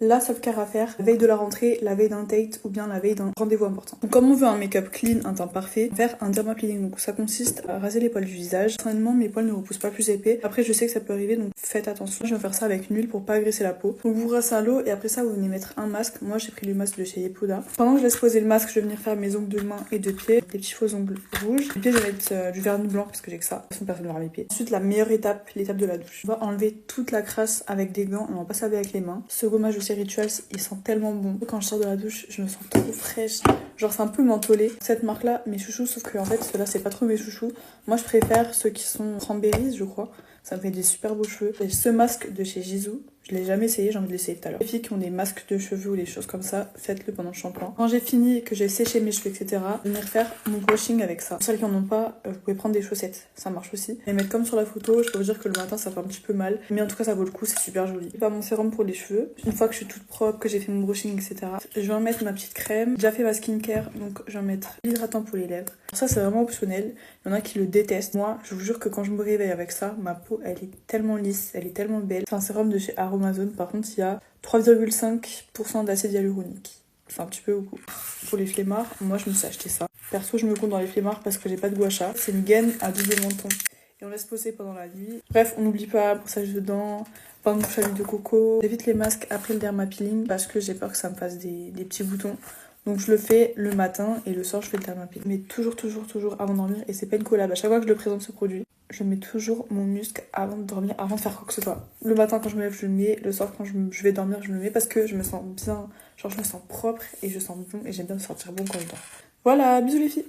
la self-care à faire la veille de la rentrée, la veille d'un date ou bien la veille d'un rendez-vous important. Donc comme on veut un make-up clean, un teint parfait, faire un dermapeeling. Donc ça consiste à raser les poils du visage. Personnellement mes poils ne repoussent pas plus épais. Après je sais que ça peut arriver donc faites attention. Je vais faire ça avec une huile pour pas agresser la peau. Donc vous rincez à l'eau et après ça vous venez mettre un masque. Moi j'ai pris le masque de chez Yepuda. Pendant que je laisse poser le masque, je vais venir faire mes ongles de main et de pied. Des petits faux ongles rouges. Les pieds je vais mettre du vernis blanc parce que j'ai que ça. De toute façon personne ne verra mes pieds. Ensuite la meilleure étape, l'étape de la douche. On va enlever toute la crasse avec des gants et on va pas se laver avec les mains. Ce gommage aussi Rituals, il sent tellement bon. Quand je sors de la douche, je me sens trop fraîche. Genre c'est un peu mentholé. Cette marque là, mes chouchous, sauf que en fait ceux-là c'est pas trop mes chouchous. Moi je préfère ceux qui sont cranberries je crois. Ça me fait des super beaux cheveux. Et ce masque de chez Jisoo, je l'ai jamais essayé, j'ai envie de l'essayer tout à l'heure. Les filles qui ont des masques de cheveux ou des choses comme ça, faites-le pendant le shampoing. Quand j'ai fini, que j'ai séché mes cheveux, etc., venir faire mon brushing avec ça. Pour celles qui en ont pas, vous pouvez prendre des chaussettes, ça marche aussi. Et mettre comme sur la photo, je peux vous dire que le matin ça fait un petit peu mal. Mais en tout cas ça vaut le coup, c'est super joli. Et pas mon sérum pour les cheveux. Une fois que je suis toute propre, que j'ai fait mon brushing, etc., je vais en mettre ma petite crème. J'ai déjà fait ma skincare, donc je vais en mettre l'hydratant pour les lèvres. Ça c'est vraiment optionnel. Il y en a qui le détestent. Moi, je vous jure que quand je me réveille avec ça, ma peau elle est tellement lisse, elle est tellement belle. C'est un sérum de chez Aromazone, par contre il y a 3,5% d'acide hyaluronique. C'est un petit peu beaucoup. Pour les flemmards, moi je me suis acheté ça. Perso, je me compte dans les flemmards parce que j'ai pas de gua sha. C'est une gaine à double menton. Et on laisse poser pendant la nuit. Bref, on n'oublie pas brossage de dents, pain de bouche à l'huile de coco. J'évite les masques après le dermapeeling parce que j'ai peur que ça me fasse des petits boutons. Donc je le fais le matin et le soir je fais le dermapeeling. Mais toujours avant de dormir, et c'est pas une collab. À chaque fois que je le présente ce produit, je mets toujours mon musc avant de dormir, avant de faire quoi que ce soit. Le matin quand je me lève je le mets, le soir quand je vais dormir je le mets parce que je me sens bien, genre je me sens propre et je sens bon et j'aime bien me sentir bon quand je dors. Voilà, bisous les filles.